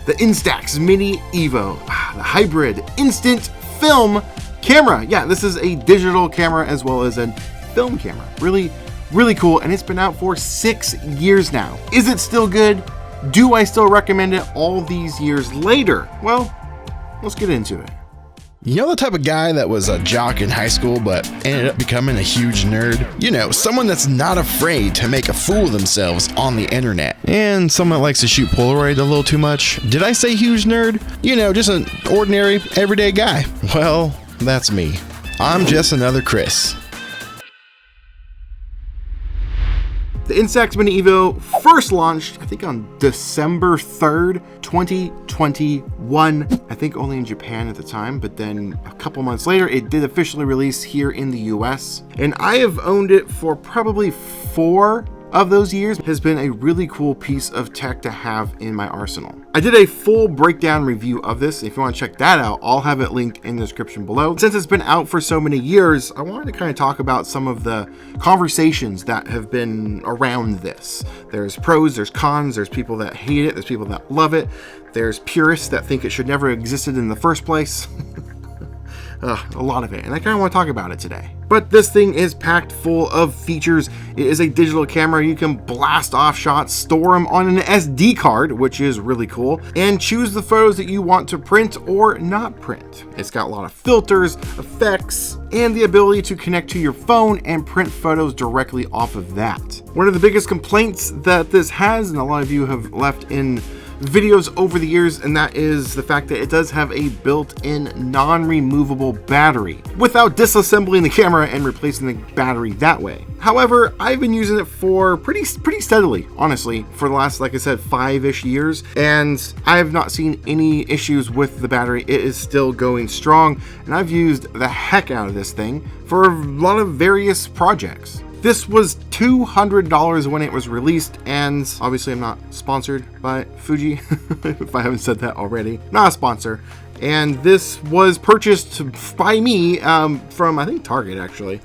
the Instax Mini EVO, the hybrid instant film camera. Yeah, this is a digital camera as well as a film camera. Really, really cool, and it's been out for 6 years now. Is it still good? Do I still recommend it all these years later? Well, let's get into it. You know the type of guy that was a jock in high school but ended up becoming a huge nerd? You know, someone that's not afraid to make a fool of themselves on the internet. And someone that likes to shoot Polaroid a little too much. Did I say huge nerd? You know, just an ordinary, everyday guy. Well, that's me. I'm just another Chris. The Instax Mini EVO first launched, I think, on December 3rd, 2021. I think only in Japan at the time, but then a couple months later, it did officially release here in the US. And I have owned it for probably 4 of those years. It has been a really cool piece of tech to have in my arsenal. I did a full breakdown review of this. If you want to check that out, I'll have it linked in the description below. Since it's been out for so many years, I wanted to kind of talk about some of the conversations that have been around this. There's pros, there's cons, there's people that hate it, there's people that love it, there's purists that think it should never have existed in the first place. A lot of it, and I kind of want to talk about it today. But this thing is packed full of features. It is a digital camera. You can blast off shots, store them on an SD card, which is really cool, and choose the photos that you want to print or not print. It's got a lot of filters, effects, and the ability to connect to your phone and print photos directly off of that. One of the biggest complaints that this has, and a lot of you have left in videos over the years, and that is the fact that it does have a built-in non-removable battery without disassembling the camera and replacing the battery that way. However, I've been using it for pretty steadily, honestly, for the last, like I said, 5-ish years, and I have not seen any issues with the battery. It is still going strong, and I've used the heck out of this thing for a lot of various projects. This was $200 when it was released, and obviously I'm not sponsored by Fuji, if I haven't said that already. Not a sponsor. And this was purchased by me from, I think, Target, actually.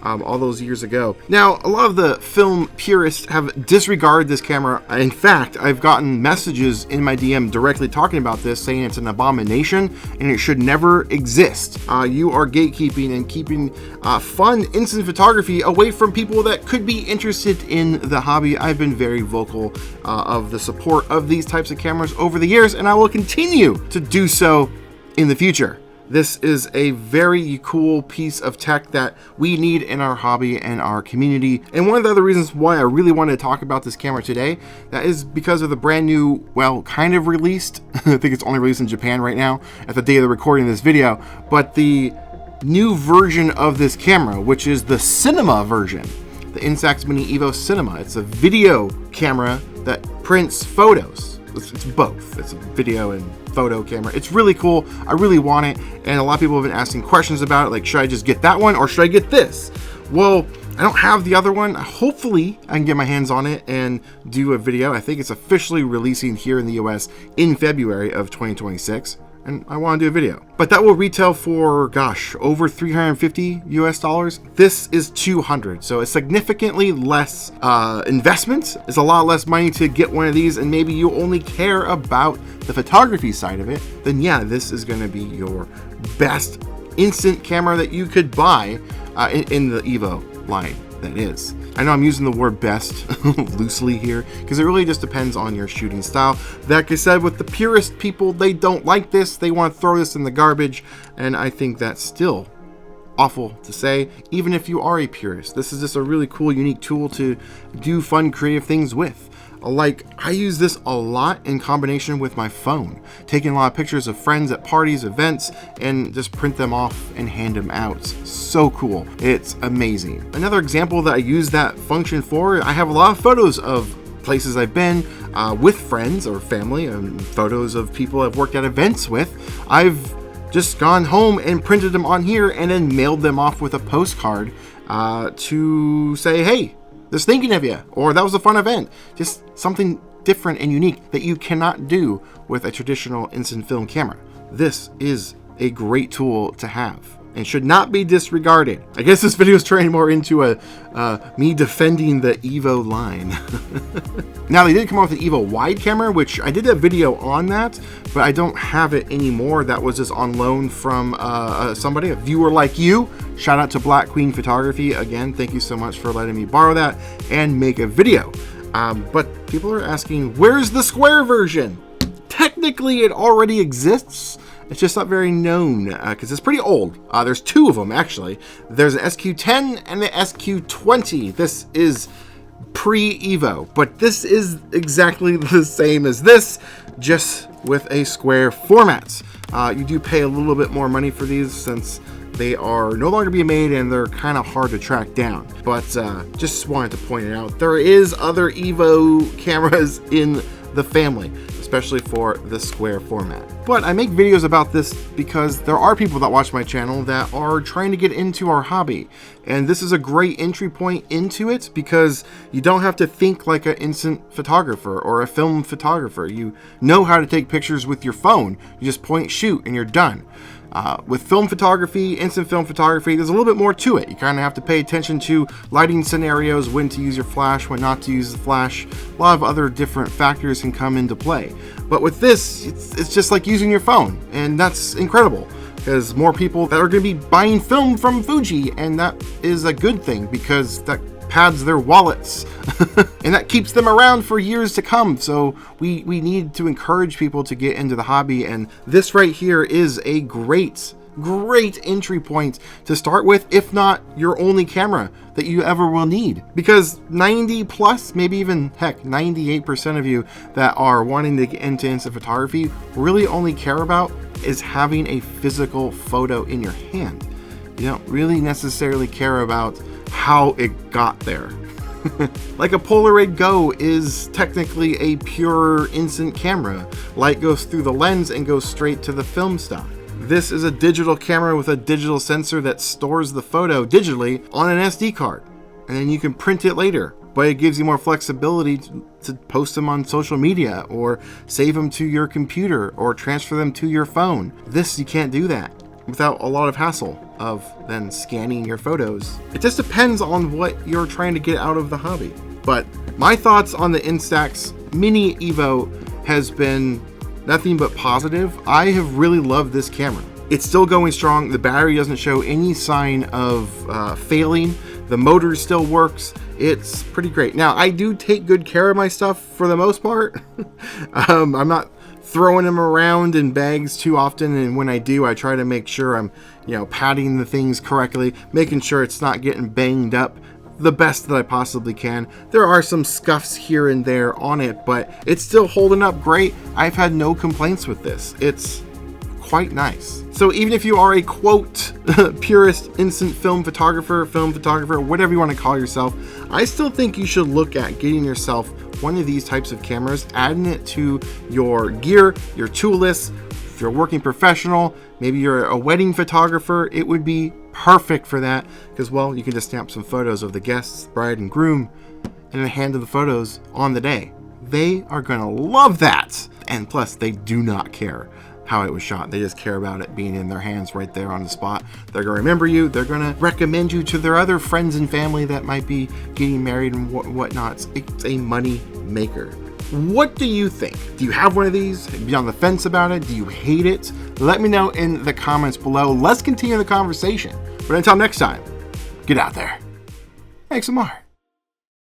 All those years ago. Now, a lot of the film purists have disregarded this camera. In fact, I've gotten messages in my DM directly talking about this, saying it's an abomination and it should never exist. You are gatekeeping and keeping fun instant photography away from people that could be interested in the hobby. I've been very vocal of the support of these types of cameras over the years, and I will continue to do so in the future. This is a very cool piece of tech that we need in our hobby and our community. And one of the other reasons why I really wanted to talk about this camera today, that is because of the brand new, well, kind of released, I think it's only released in Japan right now at the day of the recording of this video, but the new version of this camera, which is the cinema version, the Instax Mini EVO Cinema. It's a video camera that prints photos. It's both. It's a video and photo camera. It's really cool. I really want it, and a lot of people have been asking questions about it, like, should I just get that one or should I get this? Well, I don't have the other one. Hopefully I can get my hands on it and do a video. I think it's officially releasing here in the US in February of 2026, and I want to do a video. But that will retail for, gosh, over $350 US. This is $200, so it's significantly less investment. It's a lot less money to get one of these, and maybe you only care about the photography side of it. Then yeah, this is going to be your best instant camera that you could buy in the EVO line. That is. I know I'm using the word best loosely here because it really just depends on your shooting style. Like I said, with the purist people, they don't like this. They want to throw this in the garbage, and I think that's still awful to say, even if you are a purist. This is just a really cool, unique tool to do fun, creative things with. Like, I use this a lot in combination with my phone, taking a lot of pictures of friends at parties, events, and just print them off and hand them out. So cool. It's amazing. Another example that I use that function for, I have a lot of photos of places I've been with friends or family, and photos of people I've worked at events with. I've just gone home and printed them on here and then mailed them off with a postcard to say, hey, just thinking of you, or that was a fun event. Just something different and unique that you cannot do with a traditional instant film camera. This is a great tool to have. and should not be disregarded. I guess this video is turning more into me defending the EVO line. Now, they did come out with the EVO wide camera, which I did a video on that, but I don't have it anymore. That was just on loan from somebody, a viewer like you. Shout out to Black Queen Photography. Again, thank you so much for letting me borrow that and make a video. But people are asking, where's the square version? Technically, it already exists. It's just not very known because it's pretty old. There's two of them, actually. There's an SQ10 and the SQ20. This is pre-EVO, but this is exactly the same as this, just with a square format. You do pay a little bit more money for these since they are no longer being made and they're kind of hard to track down. But just wanted to point it out. There is other EVO cameras in the family, especially for the square format. But I make videos about this because there are people that watch my channel that are trying to get into our hobby. And this is a great entry point into it because you don't have to think like an instant photographer or a film photographer. You know how to take pictures with your phone. You just point, shoot, and you're done. With film photography, instant film photography, there's a little bit more to it. You kind of have to pay attention to lighting scenarios, when to use your flash, when not to use the flash. A lot of other different factors can come into play. But with this, it's just like using your phone, and that's incredible because more people that are going to be buying film from Fuji, and that is a good thing because that pads their wallets and that keeps them around for years to come. So we need to encourage people to get into the hobby, and this right here is a great entry point to start with, if not your only camera that you ever will need, because 90 plus, maybe even heck 98% of you that are wanting to get into instant photography really only care about is having a physical photo in your hand. You don't really necessarily care about how it got there. Like a Polaroid Go is technically a pure instant camera. Light goes through the lens and goes straight to the film stock. This is a digital camera with a digital sensor that stores the photo digitally on an SD card, and then you can print it later. But it gives you more flexibility to post them on social media or save them to your computer or transfer them to your phone. This, you can't do that without a lot of hassle of then scanning your photos. It just depends on what you're trying to get out of the hobby. But my thoughts on the Instax Mini EVO has been nothing but positive. I have really loved this camera. It's still going strong. The battery doesn't show any sign of failing. The motor still works. It's pretty great. Now, I do take good care of my stuff for the most part. I'm not throwing them around in bags too often, and when I do, I try to make sure I'm, padding the things correctly, making sure it's not getting banged up the best that I possibly can. There are some scuffs here and there on it, but it's still holding up great. I've had no complaints with this. It's quite nice. So even if you are a quote purist instant film photographer, whatever you want to call yourself, I still think you should look at getting yourself one of these types of cameras, adding it to your gear, your tool list. If you're a working professional, maybe you're a wedding photographer, it would be perfect for that because, well, you can just snap some photos of the guests, bride and groom, and then hand them the photos on the day. They are going to love that. And plus, they do not care how it was shot. They just care about it being in their hands right there on the spot. They're going to remember you. They're going to recommend you to their other friends and family that might be getting married and whatnot. It's a money maker. What do you think? Do you have one of these? Be on the fence about it? Do you hate it? Let me know in the comments below. Let's continue the conversation. But until next time, get out there. Make some art.